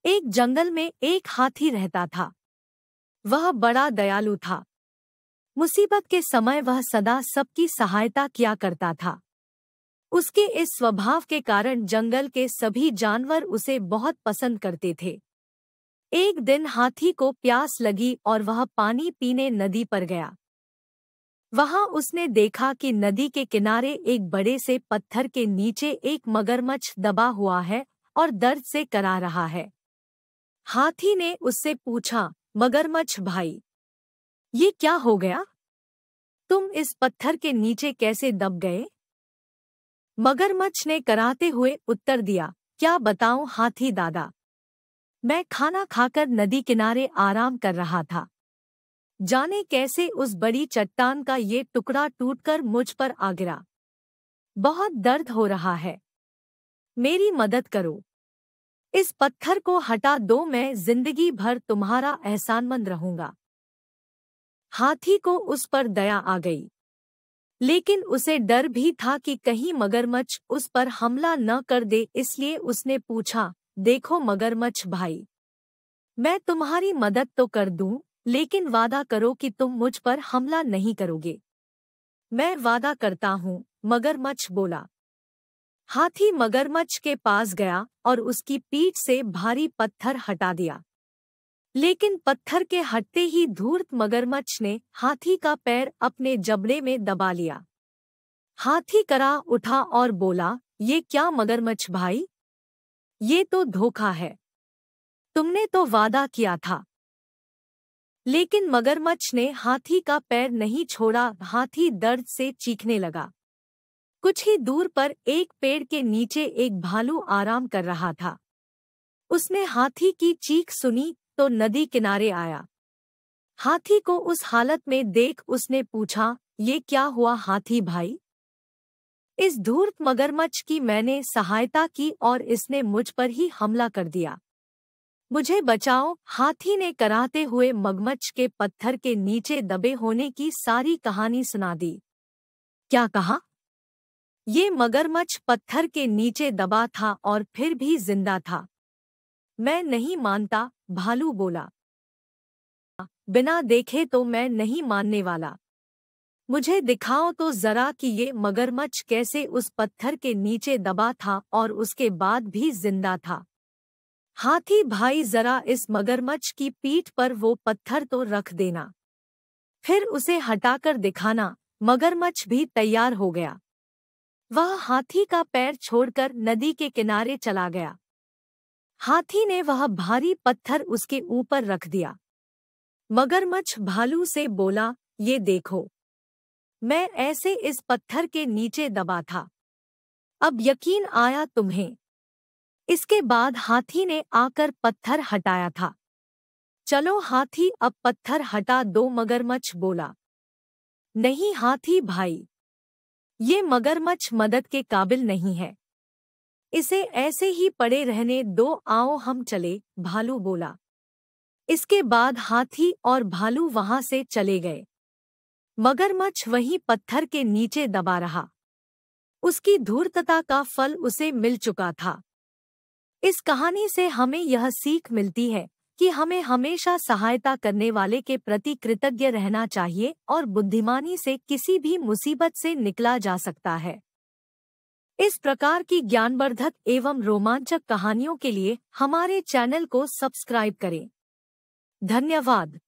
एक जंगल में एक हाथी रहता था। वह बड़ा दयालु था। मुसीबत के समय वह सदा सबकी सहायता किया करता था। उसके इस स्वभाव के कारण जंगल के सभी जानवर उसे बहुत पसंद करते थे। एक दिन हाथी को प्यास लगी और वह पानी पीने नदी पर गया। वहां उसने देखा कि नदी के किनारे एक बड़े से पत्थर के नीचे एक मगरमच्छ दबा हुआ है और दर्द से करा रहा है। हाथी ने उससे पूछा, मगरमच्छ भाई, ये क्या हो गया? तुम इस पत्थर के नीचे कैसे दब गए? मगरमच्छ ने कराहते हुए उत्तर दिया, क्या बताऊं हाथी दादा, मैं खाना खाकर नदी किनारे आराम कर रहा था। जाने कैसे उस बड़ी चट्टान का ये टुकड़ा टूटकर मुझ पर आ गिरा। बहुत दर्द हो रहा है, मेरी मदद करो। इस पत्थर को हटा दो, मैं जिंदगी भर तुम्हारा एहसानमंद रहूंगा। हाथी को उस पर दया आ गई, लेकिन उसे डर भी था कि कहीं मगरमच्छ उस पर हमला न कर दे, इसलिए उसने पूछा, देखो मगरमच्छ भाई, मैं तुम्हारी मदद तो कर दूं, लेकिन वादा करो कि तुम मुझ पर हमला नहीं करोगे। मैं वादा करता हूँ, मगरमच्छ बोला। हाथी मगरमच्छ के पास गया और उसकी पीठ से भारी पत्थर हटा दिया। लेकिन पत्थर के हटते ही धूर्त मगरमच्छ ने हाथी का पैर अपने जबड़े में दबा लिया। हाथी करा उठा और बोला, ये क्या मगरमच्छ भाई, ये तो धोखा है। तुमने तो वादा किया था। लेकिन मगरमच्छ ने हाथी का पैर नहीं छोड़ा। हाथी दर्द से चीखने लगा। कुछ ही दूर पर एक पेड़ के नीचे एक भालू आराम कर रहा था। उसने हाथी की चीख सुनी तो नदी किनारे आया। हाथी को उस हालत में देख उसने पूछा, ये क्या हुआ हाथी भाई? इस धूर्त मगरमच्छ की मैंने सहायता की और इसने मुझ पर ही हमला कर दिया। मुझे बचाओ। हाथी ने कराहते हुए मगरमच्छ के पत्थर के नीचे दबे होने की सारी कहानी सुना दी। क्या कहा? ये मगरमच्छ पत्थर के नीचे दबा था और फिर भी जिंदा था। मैं नहीं मानता, भालू बोला। बिना देखे तो मैं नहीं मानने वाला। मुझे दिखाओ तो जरा कि ये मगरमच्छ कैसे उस पत्थर के नीचे दबा था और उसके बाद भी जिंदा था। हाथी भाई, जरा इस मगरमच्छ की पीठ पर वो पत्थर तो रख देना, फिर उसे हटाकर दिखाना। मगरमच्छ भी तैयार हो गया। वह हाथी का पैर छोड़कर नदी के किनारे चला गया। हाथी ने वह भारी पत्थर उसके ऊपर रख दिया। मगरमच्छ भालू से बोला, ये देखो, मैं ऐसे इस पत्थर के नीचे दबा था। अब यकीन आया तुम्हें? इसके बाद हाथी ने आकर पत्थर हटाया था। चलो हाथी, अब पत्थर हटा दो, मगरमच्छ बोला। नहीं हाथी भाई, ये मगरमच्छ मदद के काबिल नहीं है। इसे ऐसे ही पड़े रहने दो, आओ हम चले, भालू बोला। इसके बाद हाथी और भालू वहां से चले गए। मगरमच्छ वहीं पत्थर के नीचे दबा रहा। उसकी धूर्तता का फल उसे मिल चुका था। इस कहानी से हमें यह सीख मिलती है कि हमें हमेशा सहायता करने वाले के प्रति कृतज्ञ रहना चाहिए और बुद्धिमानी से किसी भी मुसीबत से निकला जा सकता है। इस प्रकार की ज्ञानवर्धक एवं रोमांचक कहानियों के लिए हमारे चैनल को सब्सक्राइब करें। धन्यवाद।